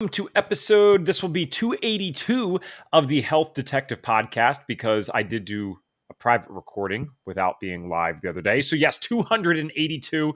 Welcome to this will be 282 of the Health Detective Podcast, because I did do a private recording without being live the other day. So yes, 282.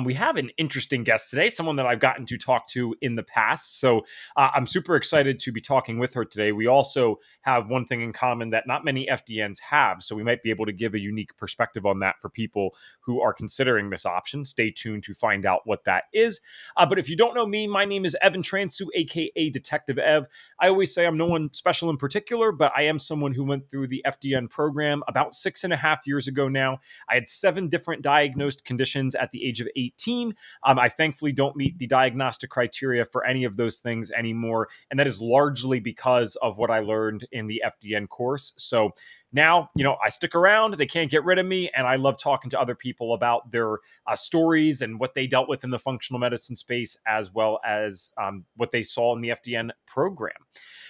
We have an interesting guest today, someone that I've gotten to talk to in the past. So I'm super excited to be talking with her today. We also have one thing in common that not many FDNs have. So we might be able to give a unique perspective on that for people who are considering this option. Stay tuned to find out what that is. But if you don't know me, my name is Evan Transue, aka Detective Ev. I always say I'm no one special in particular, but I am someone who went through the FDN program about 6.5 years ago now. I had 7 different diagnosed conditions at the age of 18. I thankfully don't meet the diagnostic criteria for any of those things anymore, and that is largely because of what I learned in the FDN course. So now, I stick around. They can't get rid of me, and I love talking to other people about their stories and what they dealt with in the functional medicine space, as well as what they saw in the FDN program.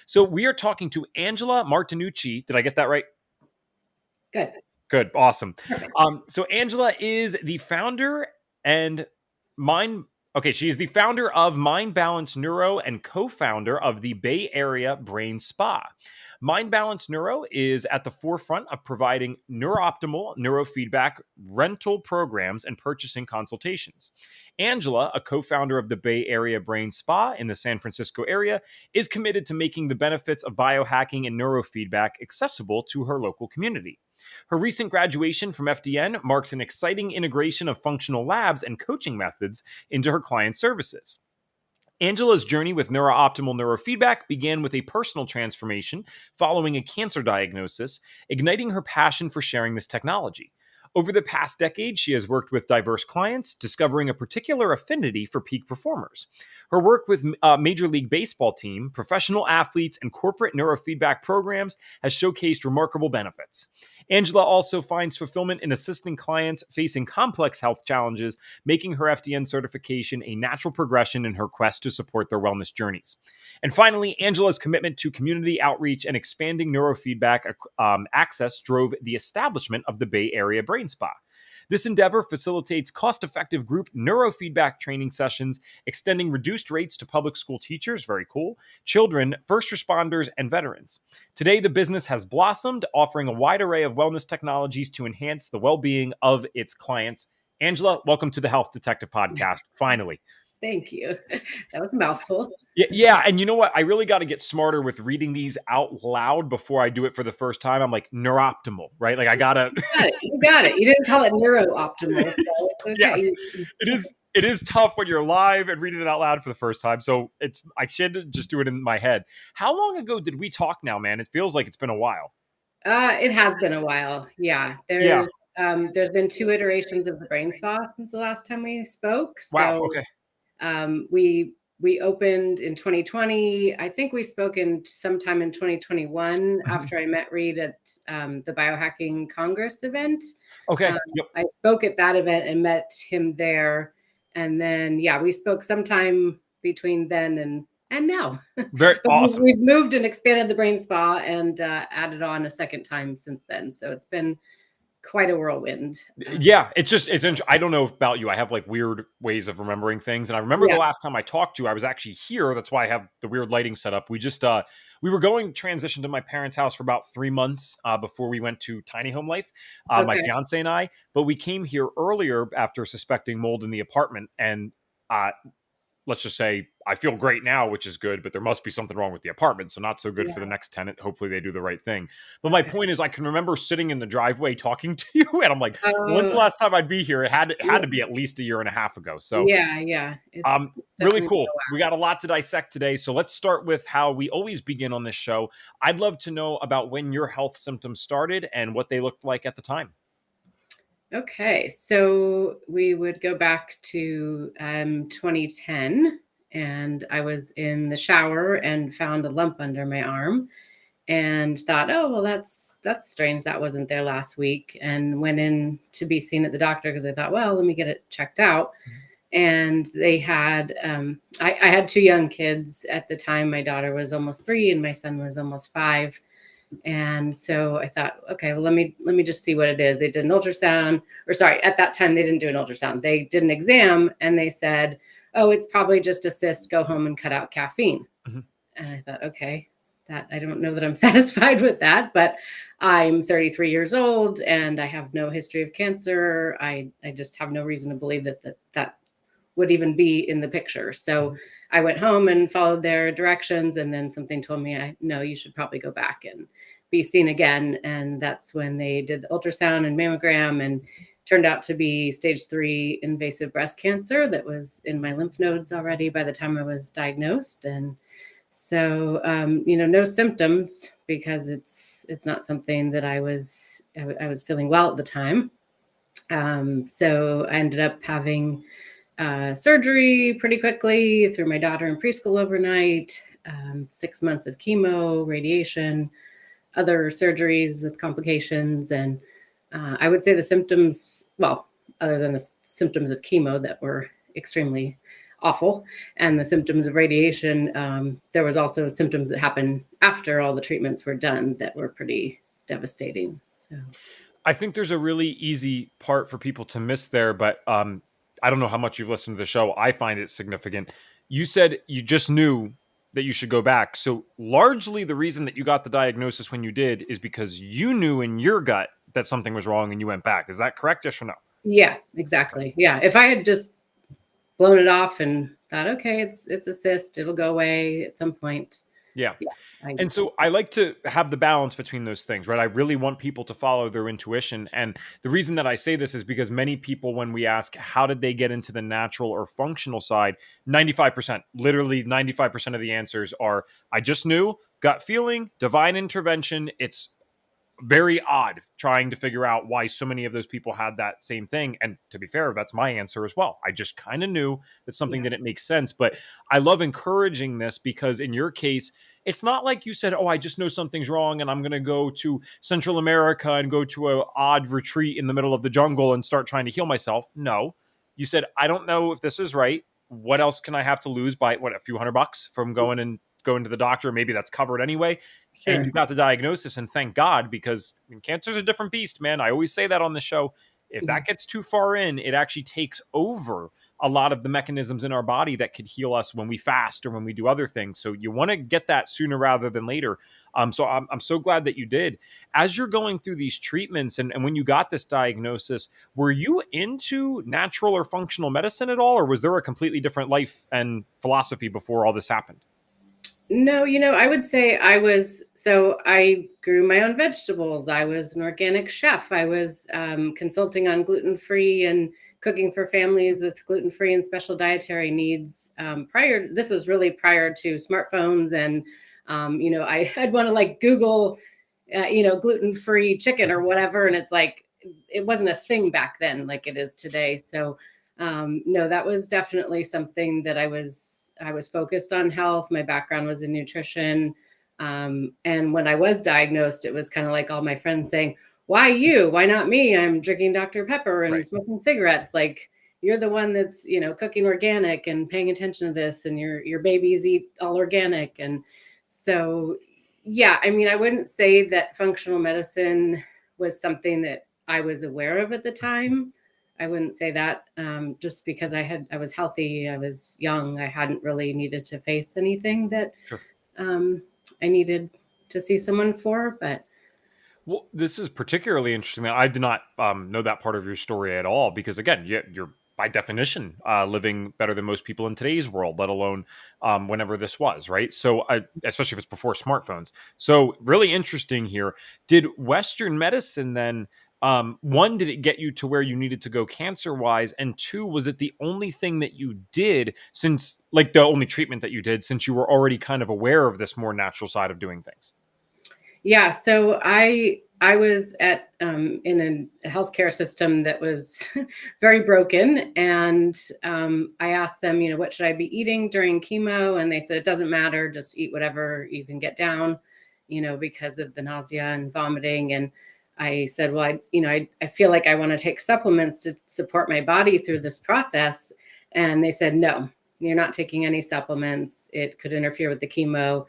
So we are talking to Angela Martinucci. Did I get that right? Good. Awesome. So Angela is the founder and she's the founder of Mind Balance Neuro and co-founder of the Bay Area Brain Spa. Mind Balance Neuro is at the forefront of providing neurooptimal neurofeedback rental programs and purchasing consultations. Angela, a co-founder of the Bay Area Brain Spa in the San Francisco area, is committed to making the benefits of biohacking and neurofeedback accessible to her local community. Her recent graduation from FDN marks an exciting integration of functional labs and coaching methods into her client services. Angela's journey with neurooptimal neurofeedback began with a personal transformation following a cancer diagnosis, igniting her passion for sharing this technology. Over the past decade, she has worked with diverse clients, discovering a particular affinity for peak performers. Her work with Major League Baseball team, professional athletes, and corporate neurofeedback programs has showcased remarkable benefits. Angela also finds fulfillment in assisting clients facing complex health challenges, making her FDN certification a natural progression in her quest to support their wellness journeys. And finally, Angela's commitment to community outreach and expanding neurofeedback access drove the establishment of the Bay Area Brain Spa. This endeavor facilitates cost-effective group neurofeedback training sessions, extending reduced rates to public school teachers, very cool, children, first responders, and veterans. Today, the business has blossomed, offering a wide array of wellness technologies to enhance the well-being of its clients. Angela, welcome to the Health Detective Podcast, finally. Thank you. That was a mouthful. Yeah, and you know what? I really got to get smarter with reading these out loud before I do it for the first time. I'm like, neurooptimal, right? Like I gotta. You got it. You didn't call it neurooptimal. So okay. Yes, it is tough when you're live and reading it out loud for the first time. So I should just do it in my head. How long ago did we talk now, man? It feels like it's been a while. It has been a while. Yeah. There's been 2 iterations of the Brain Spa since the last time we spoke. So, wow. Okay. We opened in 2020. I think we spoke sometime in 2021 after I met Reed at the Biohacking Congress event. Okay. I spoke at that event and met him there. And then, we spoke sometime between then and now. Very awesome. We've moved and expanded the Brain Spa and added on a second time since then. So it's been quite a whirlwind. Yeah, it's I don't know about you. I have like weird ways of remembering things. And I remember the last time I talked to you, I was actually here. That's why I have the weird lighting set up. We just, we were going to transition to my parents' house for about 3 months before we went to tiny home life, my fiance and I. But we came here earlier after suspecting mold in the apartment. And let's just say I feel great now, which is good, but there must be something wrong with the apartment. So not so good for the next tenant. Hopefully they do the right thing. But my point is I can remember sitting in the driveway talking to you and I'm like, when's the last time I'd be here? It had to be at least 1.5 years ago. So it's really cool. We got a lot to dissect today. So let's start with how we always begin on this show. I'd love to know about when your health symptoms started and what they looked like at the time. Okay, so we would go back to 2010, and I was in the shower and found a lump under my arm and thought, oh, well, that's strange. That wasn't there last week, and went in to be seen at the doctor because I thought, well, let me get it checked out. And they had, I had 2 young kids at the time. My daughter was almost 3 and my son was almost 5. And so I thought, okay, well, let me just see what it is. They did an ultrasound, at that time, they didn't do an ultrasound. They did an exam and they said, oh, it's probably just a cyst, go home and cut out caffeine. Mm-hmm. And I thought, okay, that I don't know that I'm satisfied with that, but I'm 33 years old and I have no history of cancer. I just have no reason to believe that would even be in the picture. So I went home and followed their directions, and then something told me, no, you should probably go back and be seen again. And that's when they did the ultrasound and mammogram, and turned out to be stage 3 invasive breast cancer that was in my lymph nodes already by the time I was diagnosed. And so, no symptoms, because it's not something that I was feeling well at the time. So I ended up having surgery pretty quickly, threw my daughter in preschool overnight, 6 months of chemo, radiation, other surgeries with complications. And I would say the symptoms, well, other than the symptoms of chemo that were extremely awful, and the symptoms of radiation, there was also symptoms that happened after all the treatments were done that were pretty devastating. So I think there's a really easy part for people to miss there, but I don't know how much you've listened to the show. I find it significant. You said you just knew that you should go back. So largely the reason that you got the diagnosis when you did is because you knew in your gut that something was wrong and you went back. Is that correct? Yes or no? yeah, exactly. Yeah. If I had just blown it off and thought, okay, it's a cyst, it'll go away at some point. Yeah. Yeah, And so I like to have the balance between those things, right? I really want people to follow their intuition. And the reason that I say this is because many people, when we ask, how did they get into the natural or functional side, 95%, literally 95% of the answers are, I just knew, gut feeling, divine intervention. It's very odd trying to figure out why so many of those people had that same thing. And to be fair, that's my answer as well. I just kind of knew that something didn't make sense. But I love encouraging this because in your case, it's not like you said, oh, I just know something's wrong and I'm going to go to Central America and go to an odd retreat in the middle of the jungle and start trying to heal myself. No, you said, I don't know if this is right. What else can I have to lose by a few $100 from going to the doctor? Maybe that's covered anyway. And sure. you got the diagnosis, and thank God, because cancer's a different beast, man. I always say that on the show. If Yeah. that gets too far in, it actually takes over a lot of the mechanisms in our body that could heal us when we fast or when we do other things. So you want to get that sooner rather than later. So I'm so glad that you did. As you're going through these treatments and when you got this diagnosis, were you into natural or functional medicine at all, or was there a completely different life and philosophy before all this happened? No, I would say I grew my own vegetables. I was an organic chef. I was consulting on gluten-free and cooking for families with gluten-free and special dietary needs. This was really prior to smartphones. And, I'd want to like Google, gluten-free chicken or whatever. And it's like, it wasn't a thing back then like it is today. So no, that was definitely something that I was focused on health. My background was in nutrition. And when I was diagnosed, it was kind of like all my friends saying, why you? Why not me? I'm drinking Dr. Pepper and Right. smoking cigarettes. Like, you're the one that's, cooking organic and paying attention to this, and your babies eat all organic. And so, yeah, I mean, I wouldn't say that functional medicine was something that I was aware of at the time. I wouldn't say that, just because I was healthy, I was young, I hadn't really needed to face anything that Sure. um, I needed to see someone for. But Well, this is particularly interesting. I did not know that part of your story at all because, again, you're by definition living better than most people in today's world, let alone whenever this was, right? So, especially if it's before smartphones. So, really interesting here. Did Western medicine then, one, did it get you to where you needed to go cancer wise? And two, was it the only thing that you did since, like, the only treatment that you did since you were already kind of aware of this more natural side of doing things? yeah, so I was at in a healthcare system that was very broken. And I asked them, what should I be eating during chemo? And they said, it doesn't matter, just eat whatever you can get down, because of the nausea and vomiting. And I said, well, I feel like I want to take supplements to support my body through this process. And they said, no, you're not taking any supplements. It could interfere with the chemo.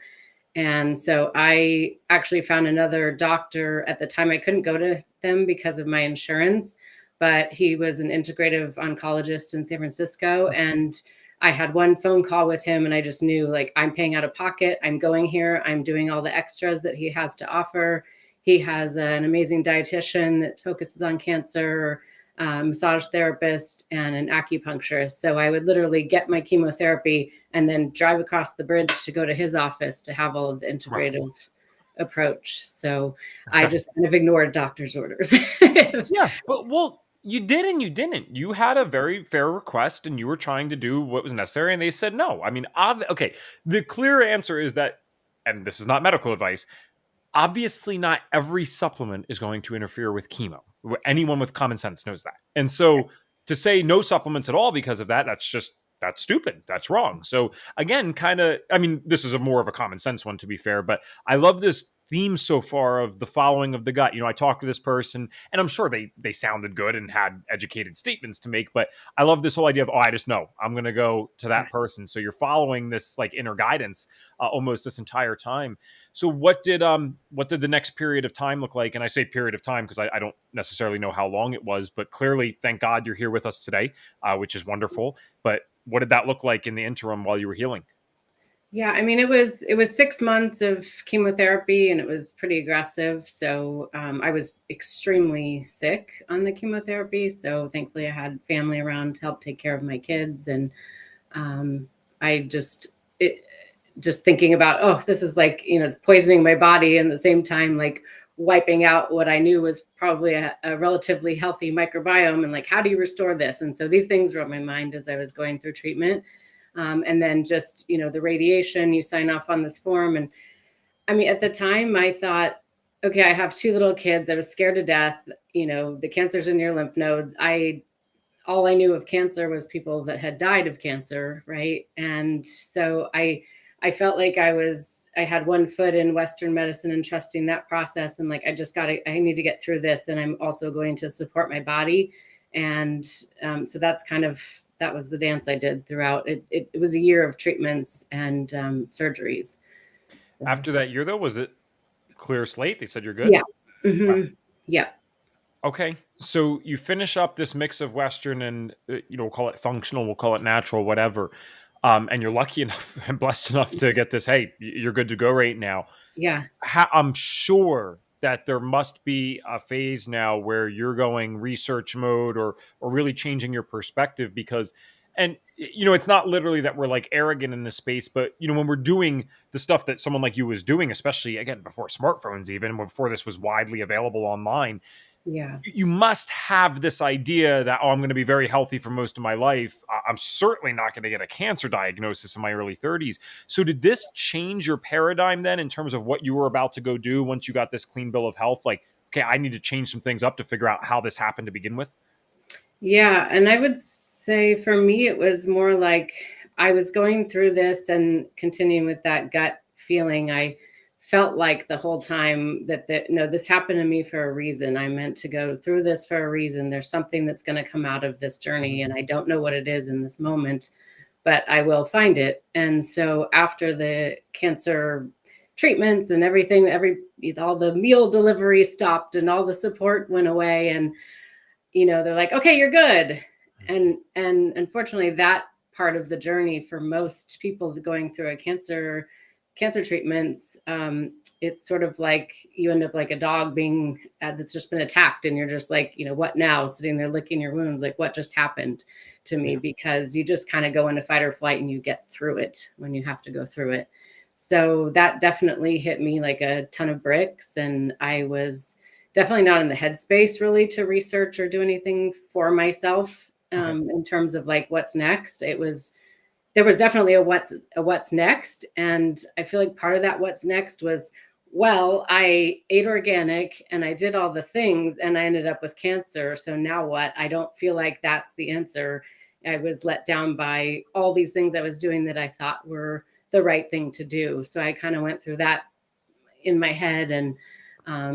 And so I actually found another doctor. At the time, I couldn't go to them because of my insurance, but he was an integrative oncologist in San Francisco. And I had one phone call with him and I just knew, like, I'm paying out of pocket. I'm going here. I'm doing all the extras that he has to offer. He has an amazing dietitian that focuses on cancer, massage therapist, and an acupuncturist. So I would literally get my chemotherapy and then drive across the bridge to go to his office to have all of the Right. integrative approach. So I Okay. just kind of ignored doctor's orders. Yeah, but well, you did and you didn't. You had a very fair request and you were trying to do what was necessary and they said no. I mean, okay, the clear answer is that, and this is not medical advice, obviously not every supplement is going to interfere with chemo. Anyone with common sense knows that. And so to say no supplements at all because of that, that's stupid. That's wrong. So again, kind of, I mean, this is a more of a common sense one to be fair, but I love this theme so far of the following of the gut. You know, I talked to this person and I'm sure they sounded good and had educated statements to make, but I love this whole idea of, oh, I just know I'm going to go to that person. So you're following this like inner guidance almost this entire time. So what did the next period of time look like? And I say period of time because I don't necessarily know how long it was, but clearly, thank God you're here with us today, which is wonderful. But what did that look like in the interim while you were healing? Yeah, I mean, it was 6 months of chemotherapy, and it was pretty aggressive. So I was extremely sick on the chemotherapy. So thankfully, I had family around to help take care of my kids, and um, I just thinking about, oh, this is like, it's poisoning my body, and at the same time, like wiping out what I knew was probably a relatively healthy microbiome, and like, how do you restore this? And so these things were on my mind as I was going through treatment. And then just, the radiation, you sign off on this form. And I mean, at the time I thought, okay, I have two little kids. I was scared to death. The cancer's in your lymph nodes. All I knew of cancer was people that had died of cancer. Right. And so I felt like I had one foot in Western medicine and trusting that process. And like, I need to get through this. And I'm also going to support my body. And so that was the dance I did throughout. It was a year of treatments and surgeries. So, After that year, though, was it clear slate? They said you're good. yeah. Hmm. Yeah. Okay, so you finish up this mix of Western and we'll call it functional, we'll call it natural, whatever. And you're lucky enough and blessed enough to get this. Hey, you're good to go right now. Yeah. I'm sure that there must be a phase now where you're going research mode or really changing your perspective because and it's not literally that we're like arrogant in this space, but when we're doing the stuff that someone like you was doing, especially again before smartphones, even before this was widely available online, Yeah. you must have this idea that, oh, I'm going to be very healthy for most of my life. I'm certainly not going to get a cancer diagnosis in my early 30s. So did this change your paradigm then in terms of what you were about to go do once you got this clean bill of health? Like, okay, I need to change some things up to figure out how this happened to begin with. Yeah. And I would say for me, it was more like I was going through this and continuing with that gut feeling. I felt like the whole time that no, this happened to me for a reason. I meant to go through this for a reason. There's something that's going to come out of this journey, and I don't know what it is in this moment, but I will find it. And so after the cancer treatments and everything, all the meal delivery stopped and all the support went away, and they're like, okay, you're good. And unfortunately, that part of the journey for most people going through a cancer treatments, it's sort of like you end up like a dog being that's just been attacked, and you're just like, what now, sitting there licking your wounds, like what just happened to me, Yeah. because you just kind of go into fight or flight and you get through it when you have to go through it. So that definitely hit me like a ton of bricks, and I was definitely not in the headspace really to research or do anything for myself, Okay. in terms of like what's next. There was definitely a what's next, and I feel like part of that what's next was, well, I ate organic and I did all the things and I ended up with cancer. So now what? I don't feel like that's the answer. I was let down by all these things I was doing that I thought were the right thing to do. So I kind of went through that in my head, and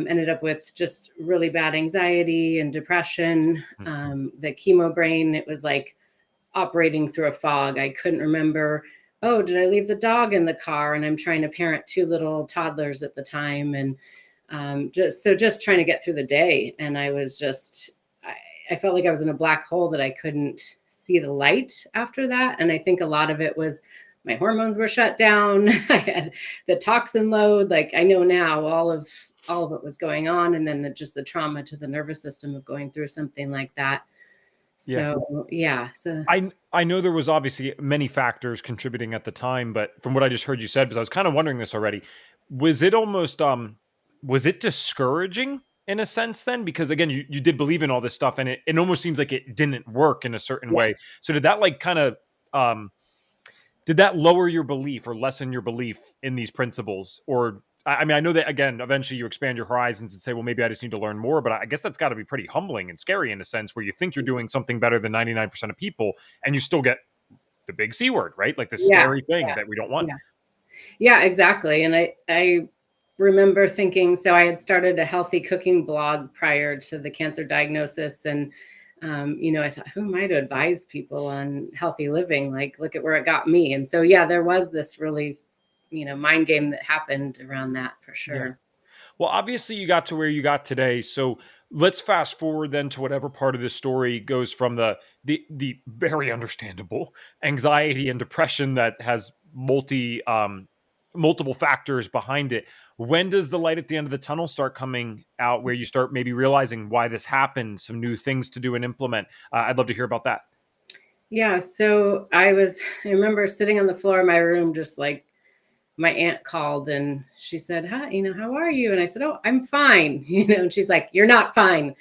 ended up with just really bad anxiety and depression. The chemo brain, it was like operating through a fog. I couldn't remember, oh, did I leave the dog in the car? And I'm trying to parent two little toddlers at the time. And just trying to get through the day. And I was just, I felt like I was in a black hole that I couldn't see the light after that. And I think a lot of it was my hormones were shut down. I had the toxin load. Like I know now all of it was going on. And then just the trauma to the nervous system of going through something like that. Yeah. So yeah. So I know there was obviously many factors contributing at the time, but from what I just heard you said, because I was kind of wondering this already, was it almost was it discouraging in a sense then? Because again, you did believe in all this stuff and it almost seems like it didn't work in a certain yeah. way. So did that like kind of did that lower your belief or lessen your belief in these principles? Or I mean, I know that again, eventually you expand your horizons and say, well, maybe I just need to learn more. But I guess that's got to be pretty humbling and scary in a sense where you think you're doing something better than 99% of people and you still get the big C word, right? Like the Yeah. scary thing Yeah. that we don't want. Yeah. Yeah, exactly. And I remember thinking, so I had started a healthy cooking blog prior to the cancer diagnosis. And, I thought, who am I to advise people on healthy living? Like, look at where it got me. And so, yeah, there was this really, mind game that happened around that for Yeah. sure. Well, obviously you got to where you got today. So let's fast forward then to whatever part of this story goes from the very understandable anxiety and depression that has multiple factors behind it. When does the light at the end of the tunnel start coming out where you start maybe realizing why this happened, some new things to do and implement? I'd love to hear about that. Yeah. So I remember sitting on the floor of my room, just like my aunt called and she said, "Hi, how are you?" And I said, "Oh, I'm fine." And she's like, "You're not fine.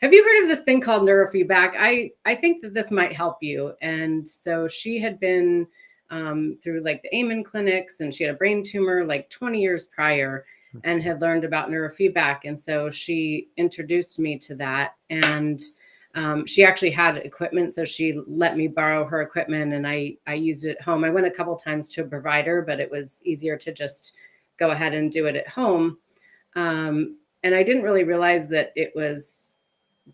Have you heard of this thing called neurofeedback? I think that this might help you." And so she had been through like the Amen clinics, and she had a brain tumor like 20 years prior and had learned about neurofeedback. And so she introduced me to that. And she actually had equipment, so she let me borrow her equipment, and I used it at home. I went a couple times to a provider, but it was easier to just go ahead and do it at home. And I didn't really realize that it was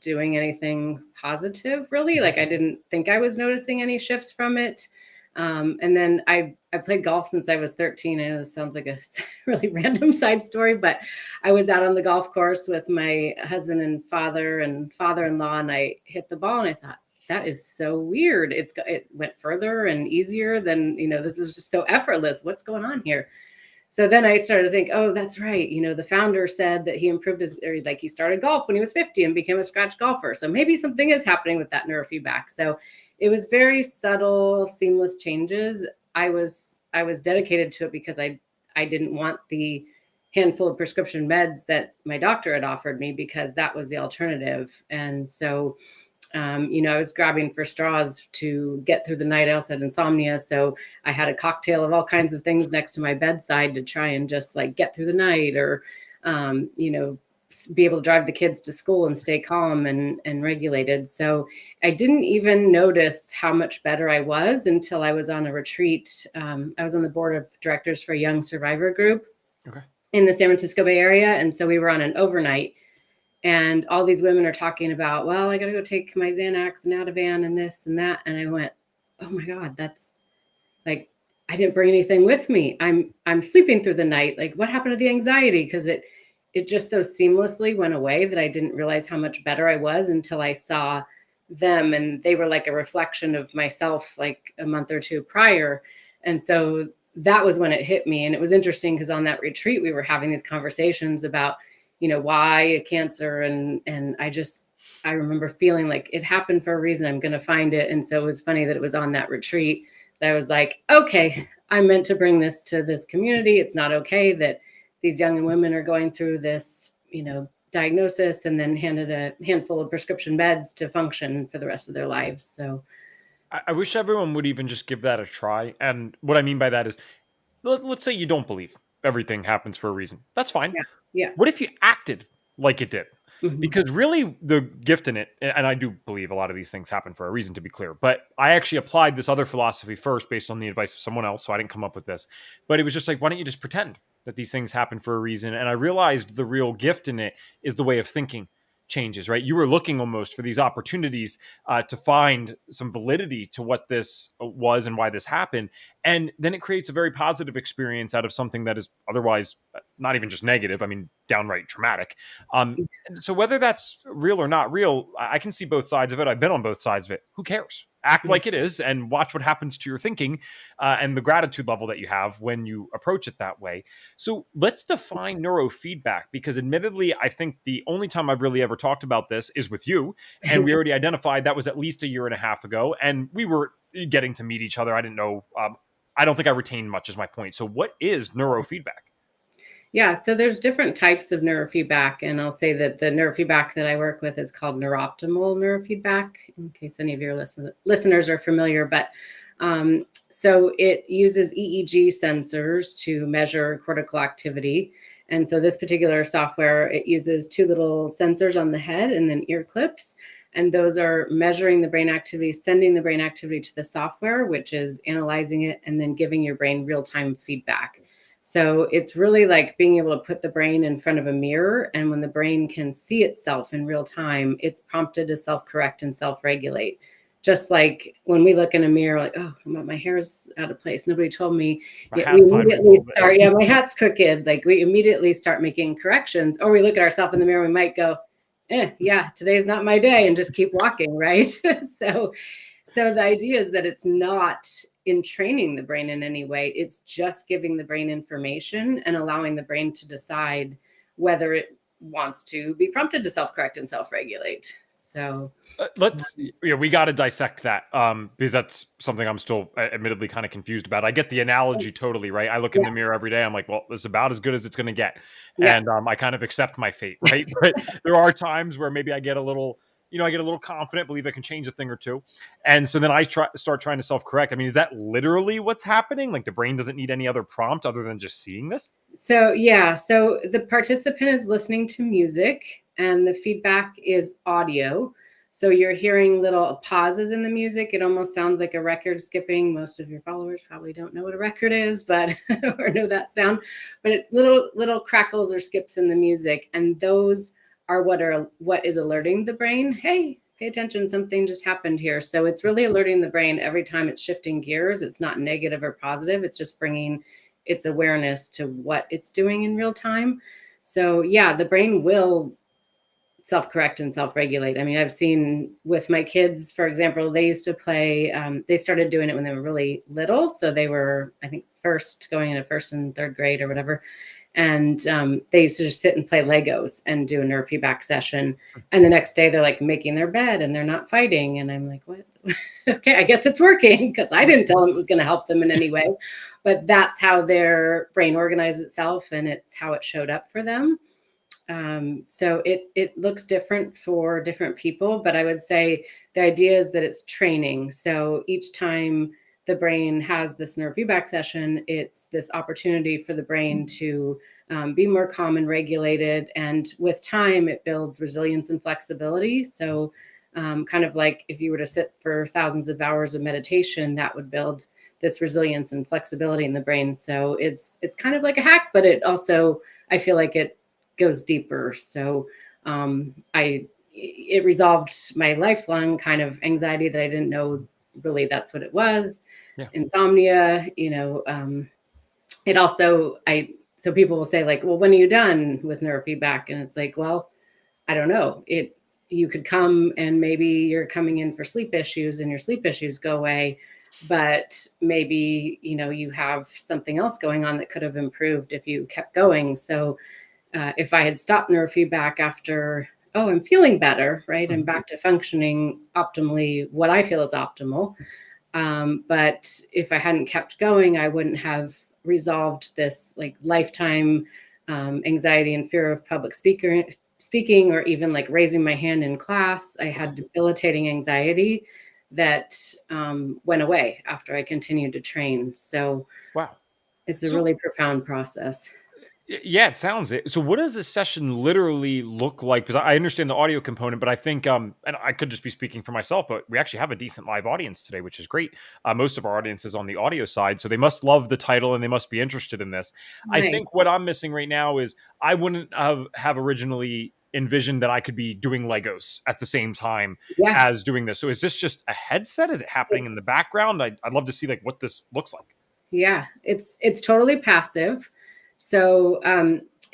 doing anything positive, really. Like I didn't think I was noticing any shifts from it. And then I played golf since I was 13. I know this sounds like a really random side story, but I was out on the golf course with my husband and father-in-law, and I hit the ball and I thought, that is so weird. It went further and easier than, this is just so effortless. What's going on here? So then I started to think, oh, that's right. The founder said that he improved he started golf when he was 50 and became a scratch golfer. So maybe something is happening with that neurofeedback. So it was very subtle, seamless changes. I was dedicated to it because I didn't want the handful of prescription meds that my doctor had offered me, because that was the alternative. And so I was grabbing for straws to get through the night. I also had insomnia. So I had a cocktail of all kinds of things next to my bedside to try and just like get through the night, or, be able to drive the kids to school and stay calm and regulated. So I didn't even notice how much better I was until I was on a retreat. I was on the board of directors for a young survivor group in the San Francisco Bay Area. And so we were on an overnight. And all these women are talking about, well, I got to go take my Xanax and Ativan and this and that. And I went, oh my God, that's like, I didn't bring anything with me. I'm sleeping through the night. Like, what happened to the anxiety? Because it just so seamlessly went away that I didn't realize how much better I was until I saw them. And they were like a reflection of myself like a month or two prior. And so that was when it hit me. And it was interesting because on that retreat, we were having these conversations about, why cancer. And I remember feeling like it happened for a reason. I'm going to find it. And so it was funny that it was on that retreat that I was like, okay, I'm meant to bring this to this community. It's not okay that these young women are going through this, diagnosis and then handed a handful of prescription meds to function for the rest of their lives. So I wish everyone would even just give that a try. And what I mean by that is, let's say you don't believe everything happens for a reason. That's fine. yeah, yeah. What if you acted like it did? Mhm. Because really, the gift in it, and I do believe a lot of these things happen for a reason, to be clear, but I actually applied this other philosophy first based on the advice of someone else, so I didn't come up with this. But it was just like, why don't you just pretend that these things happen for a reason? And I realized the real gift in it is the way of thinking changes, right? You were looking almost for these opportunities to find some validity to what this was and why this happened. And then it creates a very positive experience out of something that is otherwise not even just negative, I mean, downright traumatic. So whether that's real or not real, I can see both sides of it. I've been on both sides of it. Who cares? act like it is and watch what happens to your thinking and the gratitude level that you have when you approach it that way. So let's define neurofeedback, because admittedly, I think the only time I've really ever talked about this is with you. And we already identified that was at least a year and a half ago. And we were getting to meet each other. I didn't know. I don't think I retained much is my point. So what is neurofeedback? Yeah, so there's different types of neurofeedback, and I'll say that the neurofeedback that I work with is called neuroptimal neurofeedback, in case any of your listeners are familiar. But so it uses EEG sensors to measure cortical activity. And so this particular software, it uses two little sensors on the head and then ear clips. And those are measuring the brain activity, sending the brain activity to the software, which is analyzing it and then giving your brain real-time feedback. So it's really like being able to put the brain in front of a mirror. And when the brain can see itself in real time, it's prompted to self-correct and self-regulate. Just like when we look in a mirror, like, oh, my hair's out of place. Nobody told me. My We hat's sideways a immediately little bit. start, yeah, my hat's crooked. Like we immediately start making corrections. Or we look at ourselves in the mirror, we might go, yeah, today's not my day, and just keep walking, right? So the idea is that it's not entraining the brain in any way. It's just giving the brain information and allowing the brain to decide whether it wants to be prompted to self-correct and self-regulate. So we got to dissect that because that's something I'm still admittedly kind of confused about. I get the analogy totally, right? I look in the mirror every day. I'm like, well, this is about as good as it's going to get. Yeah. And I kind of accept my fate, right? But there are times where maybe I get a little, I get a little confident, believe I can change a thing or two. And so then I start trying to self-correct. I mean, is that literally what's happening? Like the brain doesn't need any other prompt other than just seeing this? So the participant is listening to music and the feedback is audio. So you're hearing little pauses in the music. It almost sounds like a record skipping. Most of your followers probably don't know what a record is, but or know that sound. But it's little crackles or skips in the music, and those are what is alerting the brain. Hey, pay attention, something just happened here. So it's really alerting the brain every time it's shifting gears. It's not negative or positive. It's just bringing its awareness to what it's doing in real time. So yeah, the brain will self-correct and self-regulate. I mean, I've seen with my kids, for example, they used to play, they started doing it when they were really little. So they were, I think, going into first and third grade or whatever. And they used to just sit and play Legos and do a neurofeedback session. And the next day they're like making their bed and they're not fighting. And I'm like, what? Okay, I guess it's working, because I didn't tell them it was going to help them in any way. But that's how their brain organized itself, and it's how it showed up for them. So it looks different for different people, but I would say the idea is that it's training. So each time the brain has this neurofeedback session, it's this opportunity for the brain to be more calm and regulated. And with time, it builds resilience and flexibility. So kind of like if you were to sit for thousands of hours of meditation, that would build this resilience and flexibility in the brain. So it's kind of like a hack, but it also, I feel like it goes deeper. So it resolved my lifelong kind of anxiety that I didn't know really that's what it was. Yeah. Insomnia, it also, so people will say like, well, when are you done with neurofeedback? And it's like, well, I don't know. You could come and maybe you're coming in for sleep issues and your sleep issues go away, but maybe, you have something else going on that could have improved if you kept going. So if I had stopped neurofeedback after, I'm feeling better, right? I'm back to functioning optimally, what I feel is optimal. But if I hadn't kept going, I wouldn't have resolved this like lifetime anxiety and fear of public speaking, or even like raising my hand in class. I had debilitating anxiety that went away after I continued to train. So wow, it's a really profound process. Yeah, it sounds it. So what does this session literally look like? Because I understand the audio component, but I think, and I could just be speaking for myself, but we actually have a decent live audience today, which is great. Most of our audience is on the audio side, so they must love the title and they must be interested in this. Nice. I think what I'm missing right now is I wouldn't have originally envisioned that I could be doing Legos at the same time as doing this. So is this just a headset? Is it happening in the background? I'd love to see like what this looks like. Yeah, it's totally passive. So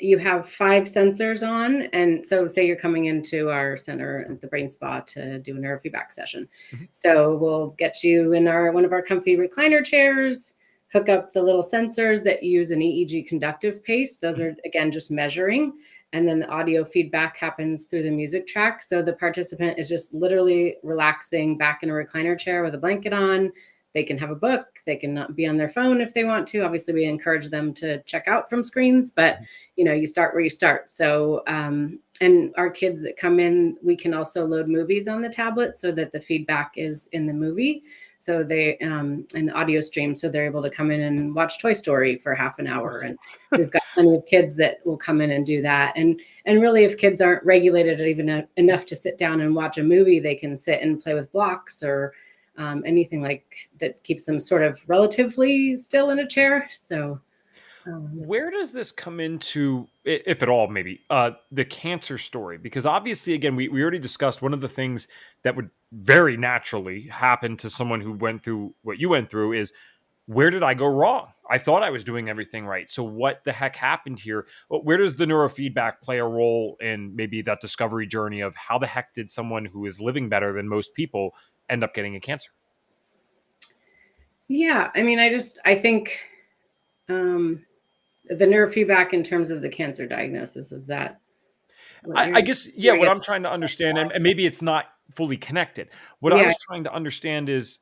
you have 5 sensors on. And so say you're coming into our center at the Brain Spa to do a neurofeedback session. Mhm. So we'll get you in one of our comfy recliner chairs, hook up the little sensors that use an EEG conductive pace. Those are, again, just measuring. And then the audio feedback happens through the music track. So the participant is just literally relaxing back in a recliner chair with a blanket on. They can have a book. They can be on their phone if they want to. Obviously, we encourage them to check out from screens, but you start where you start. So, and our kids that come in, we can also load movies on the tablet so that the feedback is in the movie. So they in the audio stream, so they're able to come in and watch Toy Story for half an hour. And we've got plenty of kids that will come in and do that. And really, if kids aren't regulated even enough to sit down and watch a movie, they can sit and play with blocks or anything like that keeps them sort of relatively still in a chair. So where does this come into, if at all, maybe the cancer story? Because obviously, again, we already discussed one of the things that would very naturally happen to someone who went through what you went through is, where did I go wrong? I thought I was doing everything right. So what the heck happened here? Where does the neurofeedback play a role in maybe that discovery journey of how the heck did someone who is living better than most people end up getting a cancer? yeah, I mean, I think the neurofeedback in terms of the cancer diagnosis, is that what I you're guess, yeah, hearing? what I'm trying to understand, and maybe it's not fully connected. What I Yeah, was trying to understand is,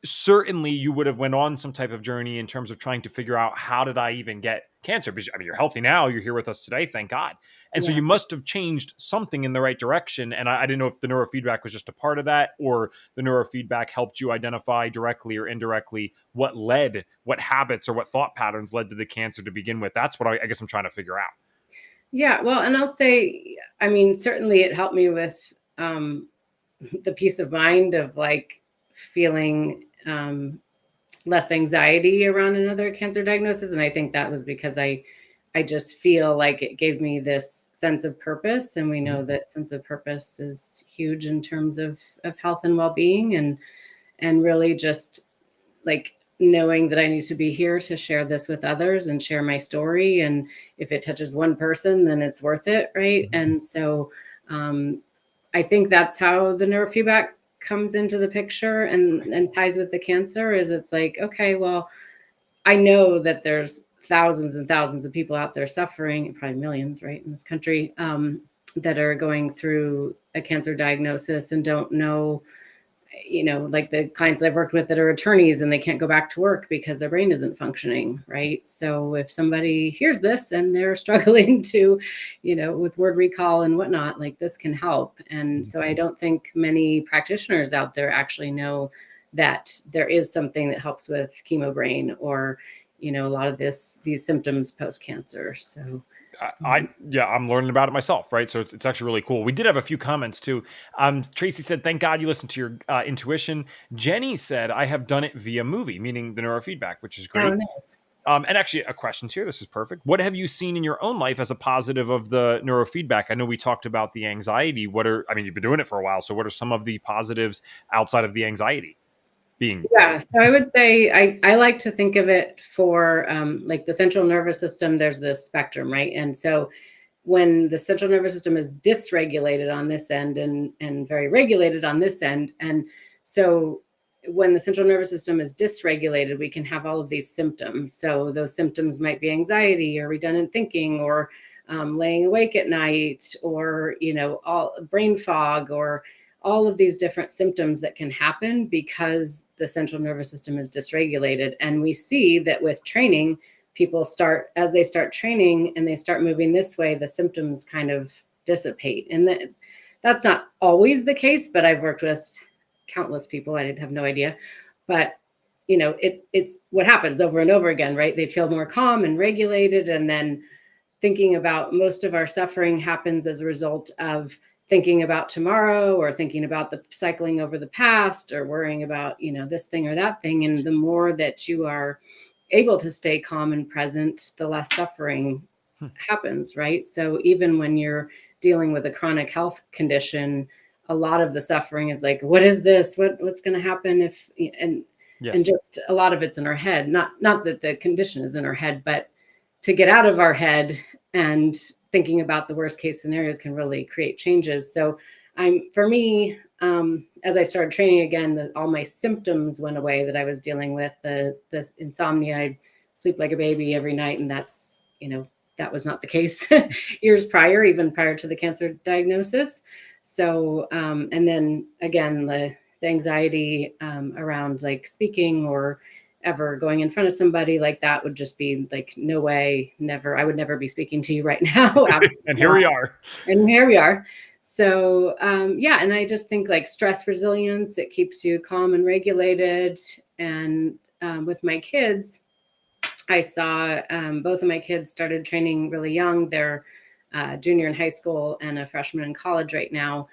certainly you would have went on some type of journey in terms of trying to figure out, how did I even get cancer? Because I mean, you're healthy now, you're here with us today, thank God. And so yeah. you must have changed something in the right direction. And I didn't know if the neurofeedback was just a part of that, or the neurofeedback helped you identify directly or indirectly what habits or what thought patterns led to the cancer to begin with. That's what I guess I'm trying to figure out. Yeah, well, and I'll say, I mean, certainly it helped me with the peace of mind of like feeling less anxiety around another cancer diagnosis. And I think that was because I just feel like it gave me this sense of purpose. And we know that sense of purpose is huge in terms of health and well-being, and really just like knowing that I need to be here to share this with others and share my story. And if it touches one person, then it's worth it. Right. And so um, I think that's how the neurofeedback comes into the picture and ties with the cancer. Is it's like, okay, well, I know that there's thousands and thousands of people out there suffering, probably millions, right, in this country, that are going through a cancer diagnosis and don't know, like the clients I've worked with that are attorneys and they can't go back to work because their brain isn't functioning, right? So if somebody hears this and they're struggling to, with word recall and whatnot, like this can help. And so I don't think many practitioners out there actually know that there is something that helps with chemo brain or, a lot of these symptoms post cancer. So Yeah, I'm learning about it myself, right? So it's actually really cool. We did have a few comments too. Tracy said, "Thank God you listened to your intuition." Jenny said, "I have done it via movie," meaning the neurofeedback, which is oh, great. nice. And actually, a question here. This is perfect. What have you seen in your own life as a positive of the neurofeedback? I know we talked about the anxiety. You've been doing it for a while. So what are some of the positives outside of the anxiety being? Yeah, so I would say I like to think of it for like the central nervous system. There's this spectrum, right? And so when the central nervous system is dysregulated on this end and very regulated on this end, and so when the central nervous system is dysregulated, we can have all of these symptoms. So those symptoms might be anxiety or redundant thinking or laying awake at night or all brain fog or all of these different symptoms that can happen because the central nervous system is dysregulated. And we see that with training, people as they start training and they start moving this way, the symptoms kind of dissipate. And that's not always the case, but I've worked with countless people. I didn't have no idea, but it's what happens over and over again, right? They feel more calm and regulated. And then thinking about most of our suffering happens as a result of thinking about tomorrow or thinking about the cycling over the past or worrying about, this thing or that thing. And the more that you are able to stay calm and present, the less suffering happens, right? So even when you're dealing with a chronic health condition, a lot of the suffering is like, what is this? What's going to happen if, and Yes. just a lot of it's in our head. Not that the condition is in our head, but to get out of our head and thinking about the worst case scenarios can really create changes. So for me, as I started training again, all my symptoms went away that I was dealing with, the insomnia. I sleep like a baby every night, and that's, that was not the case years prior, even prior to the cancer diagnosis. So, and then again, the anxiety around like speaking or ever going in front of somebody like that would just be like, no way, never. I would never be speaking to you right now. And here we are. And here we are. So, yeah. And I just think like stress resilience, it keeps you calm and regulated. And with my kids, I saw both of my kids started training really young. They're junior in high school and a freshman in college right now.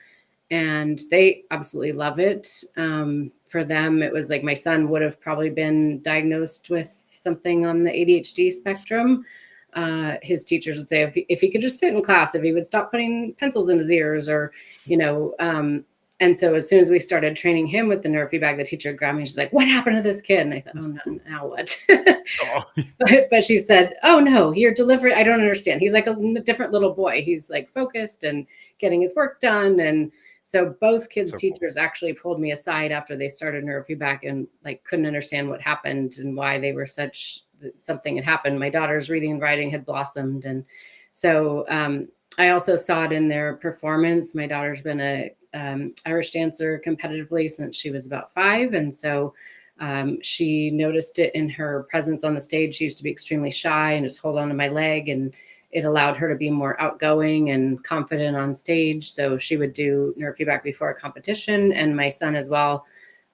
And they absolutely love it. For them, it was like my son would have probably been diagnosed with something on the ADHD spectrum. His teachers would say if he could just sit in class, if he would stop putting pencils in his ears, or, and so as soon as we started training him with the neurofeedback, the teacher grabbed me. She's like, "What happened to this kid?" And I thought, "Oh, no, now what?" Oh. But she said, "Oh no, you're delivering. I don't understand. He's like a different little boy. He's like focused and getting his work done." And so both kids' teachers actually pulled me aside after they started neurofeedback and like couldn't understand what happened and why they were something had happened. My daughter's reading and writing had blossomed. And so I also saw it in their performance. My daughter's been a Irish dancer competitively since she was about 5. And so she noticed it in her presence on the stage. She used to be extremely shy and just hold on to my leg, and it allowed her to be more outgoing and confident on stage. So she would do neurofeedback before a competition, and my son as well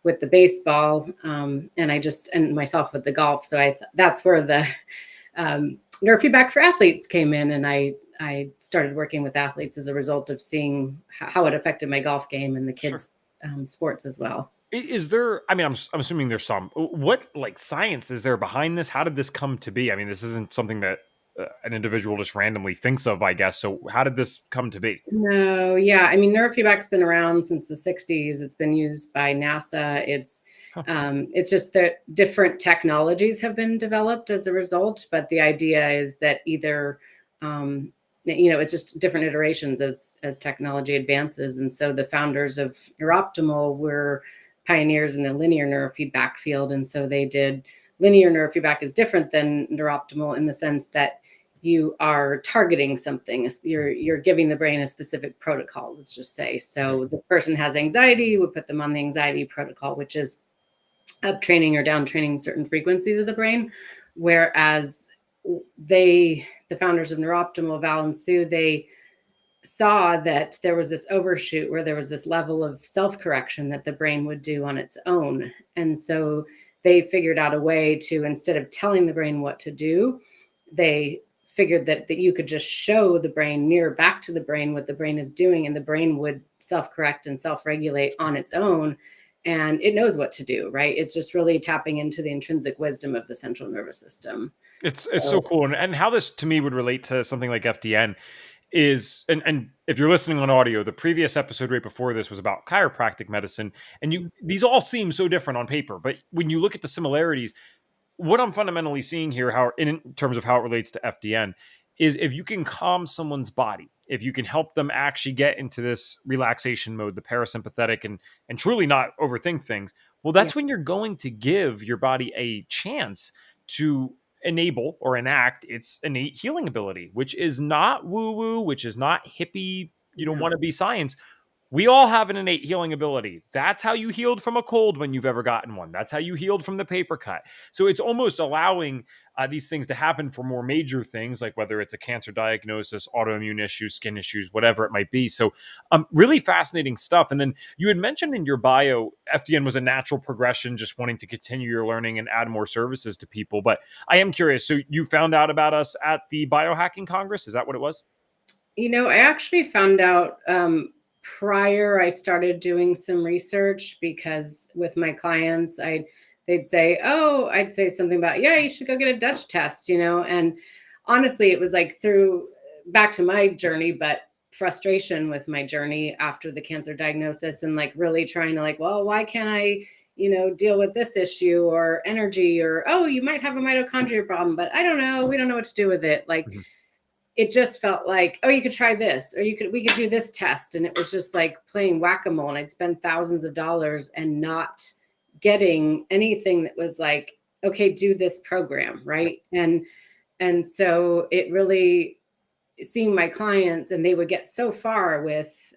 with the baseball, and myself with the golf. So that's where the neurofeedback for athletes came in, and I started working with athletes as a result of seeing how it affected my golf game and the kids' sports as well. Is there, I mean, I'm assuming there's what like science is there behind this? How did this come to be? I mean, this isn't something that an individual just randomly thinks of, I guess. So how did this come to be? No, yeah. I mean, neurofeedback's been around since the 60s. It's been used by NASA. It's just that different technologies have been developed as a result. But the idea is that either, it's just different iterations as technology advances. And so the founders of Neuroptimal were pioneers in the linear neurofeedback field. And so they did linear neurofeedback is different than Neuroptimal in the sense that you are targeting something. You're giving the brain a specific protocol, let's just say. So the person has anxiety, we put them on the anxiety protocol, which is up training or down training certain frequencies of the brain. Whereas the founders of Neuroptimal, Val and Sue, they saw that there was this overshoot where there was this level of self-correction that the brain would do on its own. And so they figured out a way to, instead of telling the brain what to do, they figured that you could just show the brain, mirror back to the brain what the brain is doing, and the brain would self-correct and self-regulate on its own. And it knows what to do, right? It's just really tapping into the intrinsic wisdom of the central nervous system. It's so cool. And how this to me would relate to something like FDN is, and if you're listening on audio, the previous episode right before this was about chiropractic medicine. And these all seem so different on paper, but when you look at the similarities, what I'm fundamentally seeing here, how in terms of how it relates to FDN, is if you can calm someone's body, if you can help them actually get into this relaxation mode, the parasympathetic, and truly not overthink things, well, that's when you're going to give your body a chance to enable or enact its innate healing ability, which is not woo-woo, which is not hippie, you don't want to be science. We all have an innate healing ability. That's how you healed from a cold when you've ever gotten one. That's how you healed from the paper cut. So it's almost allowing these things to happen for more major things, like whether it's a cancer diagnosis, autoimmune issues, skin issues, whatever it might be. So really fascinating stuff. And then you had mentioned in your bio, FDN was a natural progression, just wanting to continue your learning and add more services to people. But I am curious. So you found out about us at the Biohacking Congress? Is that what it was? I actually found out prior. I started doing some research because with my clients, they'd say, "Oh," I'd say something about, "Yeah, you should go get a Dutch test," and honestly, it was like back to my journey, but frustration with my journey after the cancer diagnosis, and like really trying to well, why can't I, deal with this issue or energy, or, oh, you might have a mitochondria problem, but I don't know. We don't know what to do with it. it just felt like, oh, you could try this, or we could do this test. And it was just like playing whack-a-mole. And I'd spend thousands of dollars and not getting anything that was like, okay, do this program, right? And so it really, seeing my clients, and they would get so far with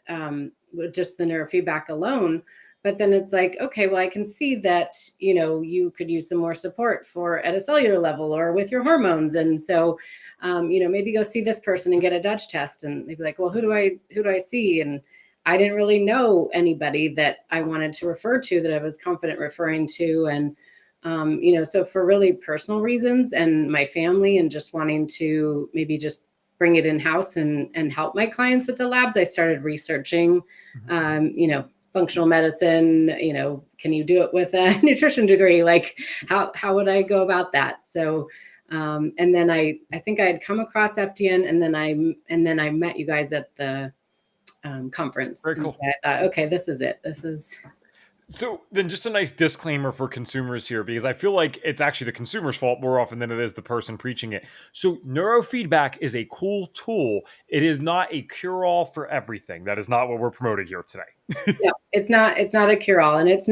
just the neurofeedback alone. But then it's like, okay, well, I can see that, you could use some more support for at a cellular level or with your hormones. And so, maybe go see this person and get a Dutch test. And they'd be like, well, who do I see? And I didn't really know anybody that I wanted to refer to, that I was confident referring to. And, so for really personal reasons and my family, and just wanting to maybe just bring it in-house and help my clients with the labs, I started researching, functional medicine, can you do it with a nutrition degree? Like how would I go about that? So, and then I think I had come across FDN, and then I met you guys at the conference. Very cool. And so I thought, okay, this is it. So then just a nice disclaimer for consumers here, because I feel like it's actually the consumer's fault more often than it is the person preaching it. So neurofeedback is a cool tool. It is not a cure-all for everything. That is not what we're promoting here today. No, it's not a cure-all. And it's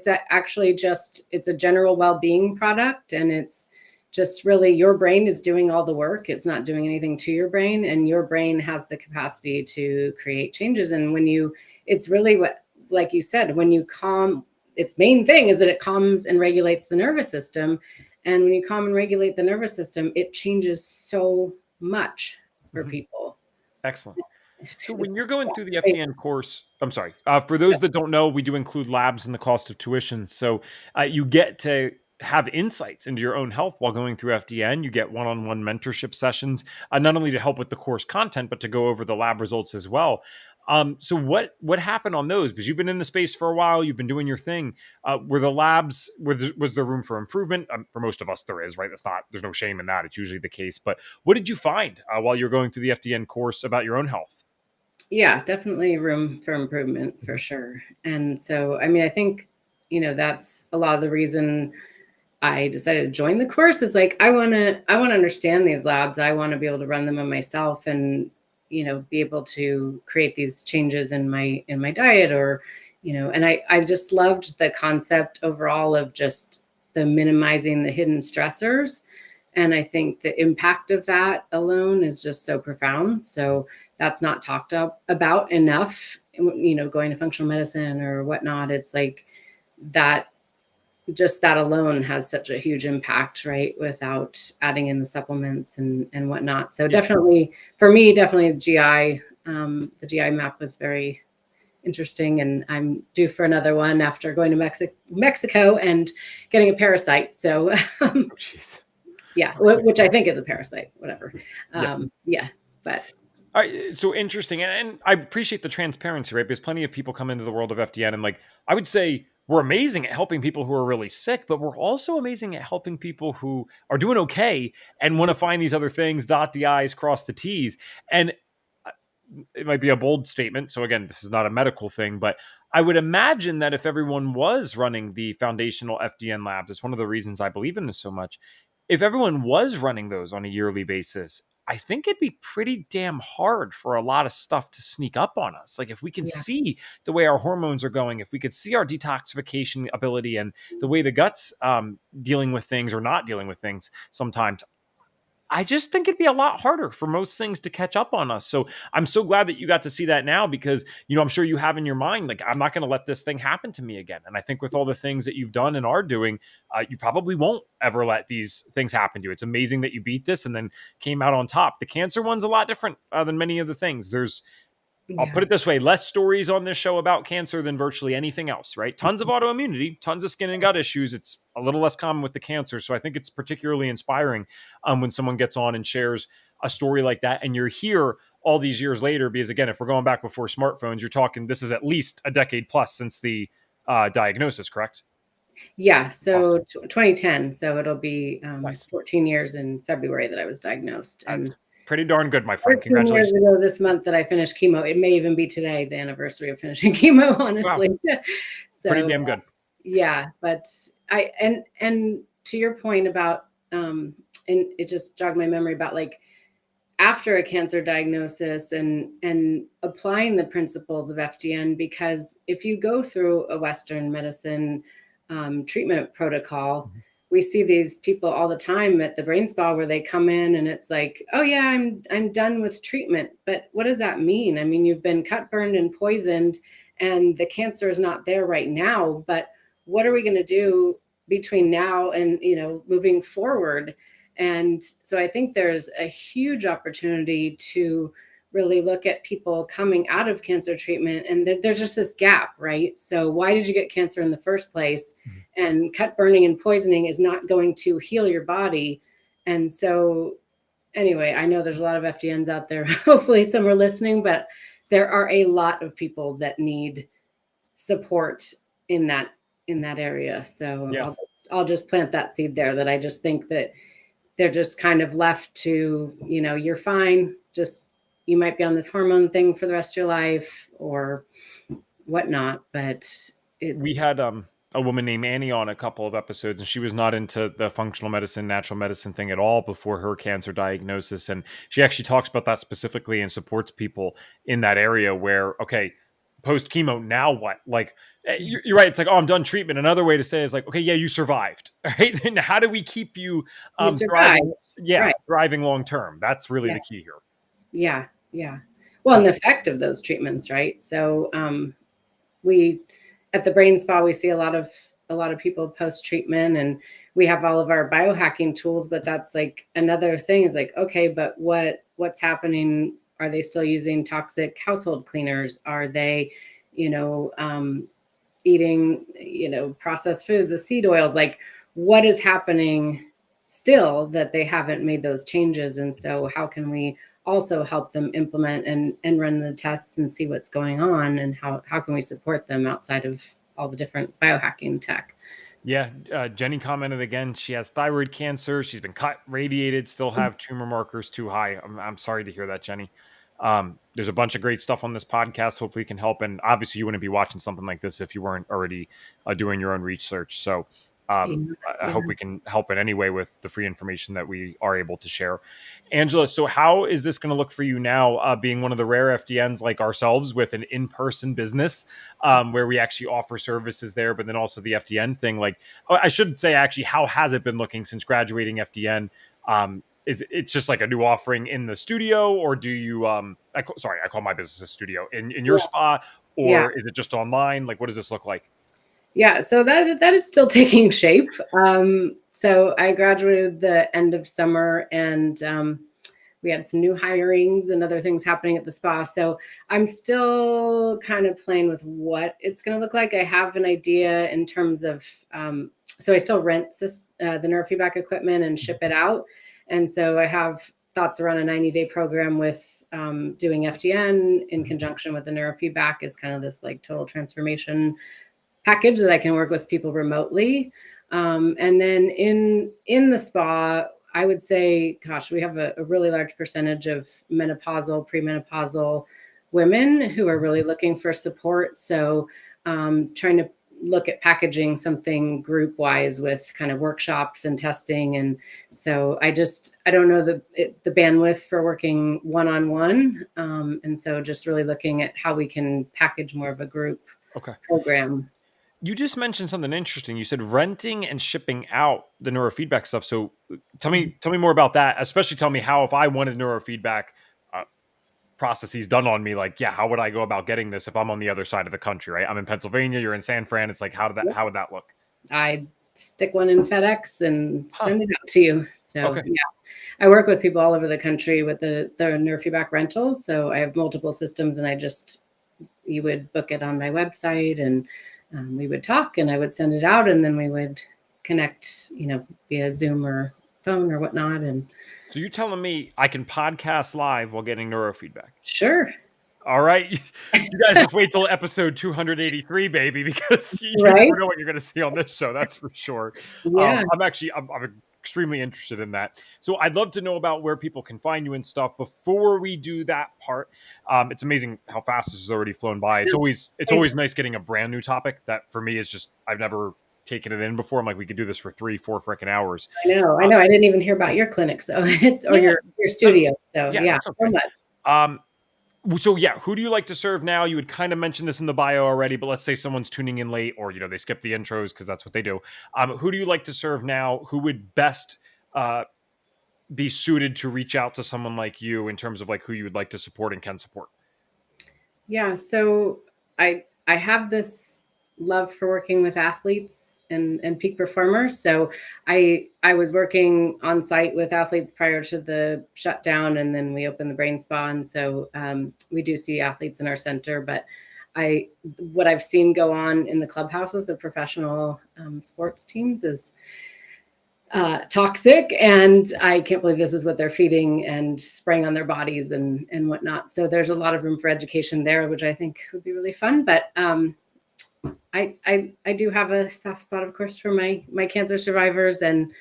actually just, it's a general well-being product. And it's just really, your brain is doing all the work. It's not doing anything to your brain, and your brain has the capacity to create changes. And it's really what, like you said, when you calm, its main thing is that it calms and regulates the nervous system. And when you calm and regulate the nervous system, it changes so much for people. Excellent. So when you're going through the FDN course, I'm sorry, for those that don't know, we do include labs in the cost of tuition. So you get to have insights into your own health while going through FDN. You get one-on-one mentorship sessions, not only to help with the course content, but to go over the lab results as well. So what happened on those? Because you've been in the space for a while, you've been doing your thing. Were the labs, was there room for improvement? For most of us, there is, right? There's no shame in that. It's usually the case. But what did you find while you were going through the FDN course about your own health? Yeah, definitely room for improvement for sure. And so, I mean, I think, that's a lot of the reason I decided to join the course, is like, I want to understand these labs. I want to be able to run them on myself, and, be able to create these changes in my diet, or, and I just loved the concept overall of just the minimizing the hidden stressors. And I think the impact of that alone is just so profound. So that's not talked about enough, going to functional medicine or whatnot. It's like that, just that alone has such a huge impact, right? Without adding in the supplements and whatnot. So definitely, for me, definitely the GI map was very interesting, and I'm due for another one after going to Mexico and getting a parasite. So, yeah, which I think is a parasite, whatever. Yeah, but. All right, so interesting. And I appreciate the transparency, right? Because plenty of people come into the world of FDN, and I would say we're amazing at helping people who are really sick, but we're also amazing at helping people who are doing okay and want to find these other things, dot the I's, cross the T's. And it might be a bold statement. So again, this is not a medical thing, but I would imagine that if everyone was running the foundational FDN labs, it's one of the reasons I believe in this so much. If everyone was running those on a yearly basis, I think it'd be pretty damn hard for a lot of stuff to sneak up on us. Like if we can see the way our hormones are going, if we could see our detoxification ability and the way the gut's dealing with things or not dealing with things sometimes, I just think it'd be a lot harder for most things to catch up on us. So I'm so glad that you got to see that now, because, I'm sure you have in your mind, like, I'm not going to let this thing happen to me again. And I think with all the things that you've done and are doing, you probably won't ever let these things happen to you. It's amazing that you beat this and then came out on top. The cancer one's a lot different than many of the things. I'll put it this way, less stories on this show about cancer than virtually anything else, right? Tons of autoimmunity, tons of skin and gut issues. It's a little less common with the cancer. So I think it's particularly inspiring when someone gets on and shares a story like that. And you're here all these years later, because again, if we're going back before smartphones, you're talking, this is at least a decade plus since the diagnosis, correct? Yeah. So 2010. So it'll be 14 years in February that I was diagnosed. And pretty darn good, my friend. Congratulations. Years ago this month that I finished chemo. It may even be today, the anniversary of finishing chemo, honestly. Wow. So pretty damn good. Yeah. But and to your point about, and it just jogged my memory about, like, after a cancer diagnosis and applying the principles of FDN, because if you go through a Western medicine treatment protocol, we see these people all the time at the brain spa where they come in and it's like, oh yeah, I'm done with treatment. But what does that mean? I mean, you've been cut, burned, and poisoned, and the cancer is not there right now. But what are we going to do between now and moving forward? And so I think there's a huge opportunity to really look at people coming out of cancer treatment, and there's just this gap, right? So why did you get cancer in the first place? And cut, burning, and poisoning is not going to heal your body. And so anyway, I know there's a lot of FDNs out there. Hopefully some are listening, but there are a lot of people that need support in that area. So Yeah. I'll just plant that seed there, that I just think that they're just kind of left to, you're fine. Just, you might be on this hormone thing for the rest of your life or whatnot, but We had a woman named Annie on a couple of episodes, and she was not into the functional medicine, natural medicine thing at all before her cancer diagnosis. And she actually talks about that specifically and supports people in that area where, okay, post chemo, now what? Like, you're right. It's like, oh, I'm done treatment. Another way to say it is like, okay, yeah, you survived. Right. And how do we keep you survive. thriving? Yeah. Right. Thriving long term. That's really the key here. Yeah. Yeah. Well, and the effect of those treatments, right? So we at the brain spa, we see a lot of people post treatment, and we have all of our biohacking tools, but that's like another thing is like, okay, but what's happening? Are they still using toxic household cleaners? Are they, eating, processed foods, the seed oils? Like, what is happening still that they haven't made those changes? And so how can we also help them implement and run the tests and see what's going on, and how can we support them outside of all the different biohacking tech? Yeah, Jenny commented again. She has thyroid cancer. She's been cut, radiated, still have tumor markers too high. I'm sorry to hear that, Jenny. There's a bunch of great stuff on this podcast. Hopefully, it can help. And obviously, you wouldn't be watching something like this if you weren't already doing your own research. So I hope we can help in any way with the free information that we are able to share. Angela, so how is this going to look for you now, being one of the rare FDNs like ourselves with an in-person business where we actually offer services there, but then also the FDN thing? Like, I should say, actually, how has it been looking since graduating FDN? Is it's just like a new offering in the studio, or do you? I call my business a studio in your spa, or is it just online? Like, what does this look like? Yeah, so that is still taking shape. So I graduated the end of summer, and we had some new hirings and other things happening at the spa. So I'm still kind of playing with what it's going to look like. I have an idea in terms of, so I still rent the neurofeedback equipment and ship it out. And so I have thoughts around a 90-day program with doing FDN in conjunction with the neurofeedback is kind of this like total transformation package that I can work with people remotely. And then in the spa, I would say, gosh, we have a really large percentage of menopausal, premenopausal women who are really looking for support. So trying to look at packaging something group wise with kind of workshops and testing. And so I don't know the bandwidth for working one-on-one. And so just really looking at how we can package more of a group program. You just mentioned something interesting. You said renting and shipping out the neurofeedback stuff. So tell me more about that. Especially tell me how, if I wanted neurofeedback processes done on me, like, how would I go about getting this if I'm on the other side of the country, right? I'm in Pennsylvania, you're in San Fran. It's like, how would that look? I'd stick one in FedEx and send it out to you. So I work with people all over the country with the neurofeedback rentals. So I have multiple systems, and you would book it on my website, and we would talk, and I would send it out, and then we would connect, via Zoom or phone or whatnot. And so you're telling me I can podcast live while getting neurofeedback? Sure. All right. You guys just wait till episode 283, baby, because you never know what you're going to see on this show. That's for sure. Yeah. I'm extremely interested in that. So I'd love to know about where people can find you and stuff. Before we do that part, it's amazing how fast this has already flown by. It's always nice getting a brand new topic that for me is just, I've never taken it in before. I'm like, we could do this for 3-4 freaking hours. I know. I didn't even hear about your clinic, so or Yeah, your studio. So yeah, yeah, that's so okay. much. So yeah, who do you like to serve now? You had kind of mentioned this in the bio already, but let's say someone's tuning in late, or they skip the intros because that's what they do. Who do you like to serve now? Who would best be suited to reach out to someone like you in terms of like who you would like to support and can support? Yeah, so I have this love for working with athletes and peak performers. So I was working on site with athletes prior to the shutdown, and then we opened the brain spa, and so we do see athletes in our center. But I what I've seen go on in the clubhouses of professional sports teams is toxic, and I can't believe this is what they're feeding and spraying on their bodies and whatnot. So there's a lot of room for education there, which I think would be really fun. But I do have a soft spot, of course, for my cancer survivors, and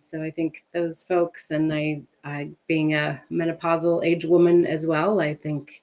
so I think those folks, and I being a menopausal age woman as well, I think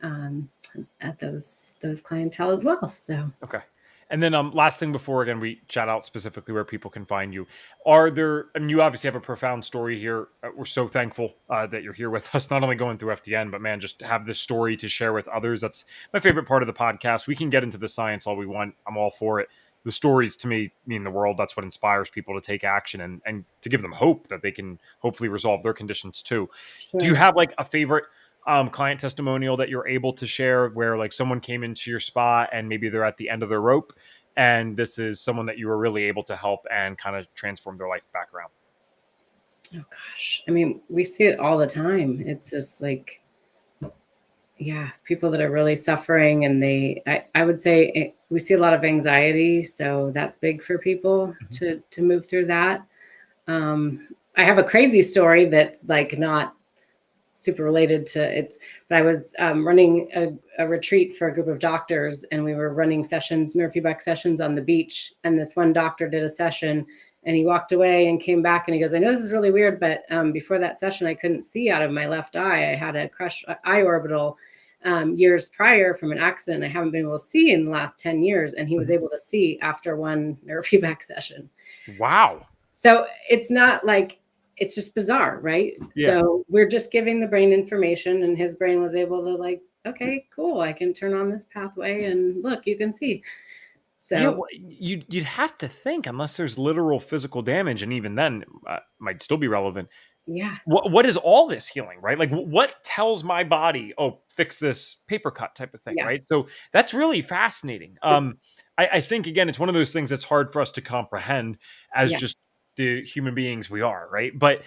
at those clientele as well. So Okay. And then last thing before again we chat out specifically where people can find you. Are there, I mean, you obviously have a profound story here. We're so thankful that you're here with us, not only going through FDN, but man, just to have this story to share with others. That's my favorite part of the podcast. We can get into the science all we want. I'm all for it. The stories to me mean the world. That's what inspires people to take action and to give them hope that they can hopefully resolve their conditions too. Do you sure. have like a favorite client testimonial that you're able to share where like someone came into your spot and maybe they're at the end of their rope and this is someone that you were really able to help and kind of transform their life back around? Oh gosh, I mean, we see it all the time. It's just like, yeah, people that are really suffering, and I would say we see a lot of anxiety, so that's big for people Mhm. to move through that. I have a crazy story that's like not super related to it's, but I was running a retreat for a group of doctors, and we were running sessions, neurofeedback sessions on the beach. And this one doctor did a session, and he walked away and came back, and he goes, I know this is really weird, but before that session, I couldn't see out of my left eye. I had a crushed eye orbital years prior from an accident. I haven't been able to see in the last 10 years. And he was Mhm. able to see after one neurofeedback session. Wow. So it's not like, it's just bizarre, right? Yeah. So we're just giving the brain information, and his brain was able to like, okay, cool, I can turn on this pathway, and look, you can see. Yeah, So well, you'd have to think unless there's literal physical damage, and even then, might still be relevant. yeah, What is all this healing, right? Like, what tells my body, oh, fix this paper cut type of thing, yeah, right? So that's really fascinating. it's I think again, it's one of those things that's hard for us to comprehend as yeah, just the human beings we are, right? But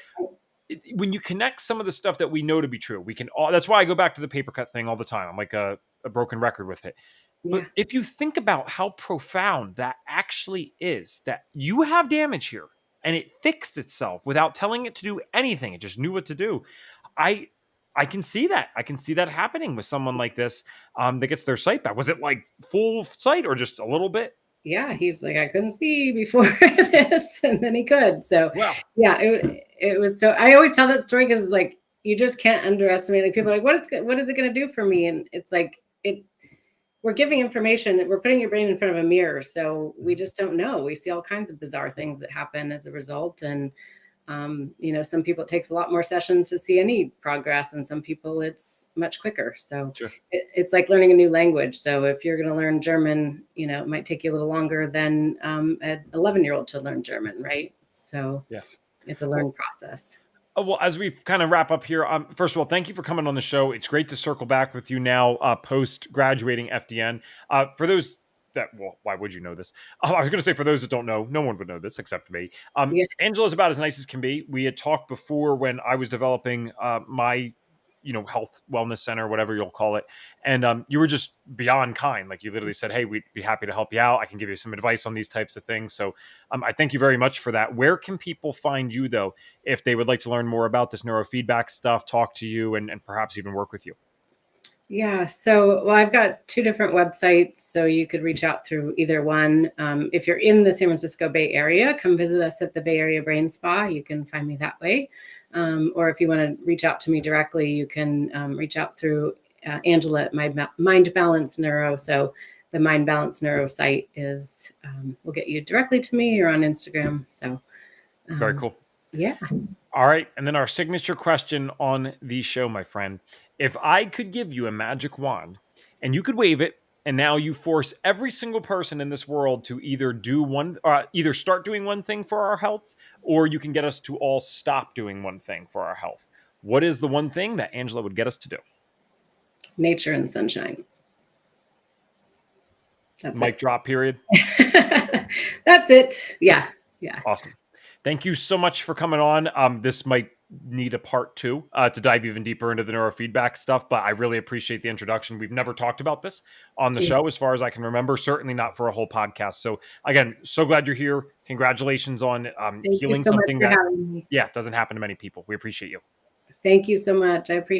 when you connect some of the stuff that we know to be true, we can all. That's why I go back to the paper cut thing all the time. I'm like a broken record with it. But yeah, if you think about how profound that actually is, that you have damage here and it fixed itself without telling it to do anything, it just knew what to do. I I can see that. I can see that happening with someone like this that gets their sight back. Was it like full sight or just a little bit? yeah. He's like, I couldn't see before this, and then he could. So Well, yeah, it was so. I always tell that story because it's like you just can't underestimate. Like people are like, what is it going to do for me? And it's like it we're giving information, we're putting your brain in front of a mirror, so we mhm, just don't know. We see all kinds of bizarre things that happen as a result. And some people, it takes a lot more sessions to see any progress, and some people it's much quicker. So sure. it's like learning a new language. So if you're going to learn German, it might take you a little longer than an 11-year-old to learn German, right? So Yeah. it's a Well, learned process. well, as we kind of wrap up here, first of all, thank you for coming on the show. It's great to circle back with you now, post graduating FDN. For those that, well, why would you know this? I was going to say for those that don't know, no one would know this except me. Yeah, Angela's about as nice as can be. We had talked before when I was developing my, health wellness center, whatever you'll call it, and you were just beyond kind. Like you literally said, "Hey, we'd be happy to help you out. I can give you some advice on these types of things." So I thank you very much for that. Where can people find you though, if they would like to learn more about this neurofeedback stuff, talk to you, and perhaps even work with you? yeah. So, well, I've got two different websites, so you could reach out through either one. If you're in the San Francisco Bay Area, come visit us at the Bay Area Brain Spa. You can find me that way. Or if you want to reach out to me directly, you can reach out through Angela at my Mind Balance Neuro. So the Mind Balance Neuro site is will get you directly to me or on Instagram. So Very cool. Yeah. All right. And then our signature question on the show, my friend. If I could give you a magic wand and you could wave it, and now you force every single person in this world to either start doing one thing for our health, or you can get us to all stop doing one thing for our health. What is the one thing that Angela would get us to do? Nature and sunshine. That's Mic drop, period. That's it. Yeah. Awesome. Thank you so much for coming on. This might need a part 2 to dive even deeper into the neurofeedback stuff, but I really appreciate the introduction. We've never talked about this on the show as far as I can remember, certainly not for a whole podcast. So again, so glad you're here. Congratulations on healing something that doesn't happen to many people. We appreciate you. Thank you so much. I appreciate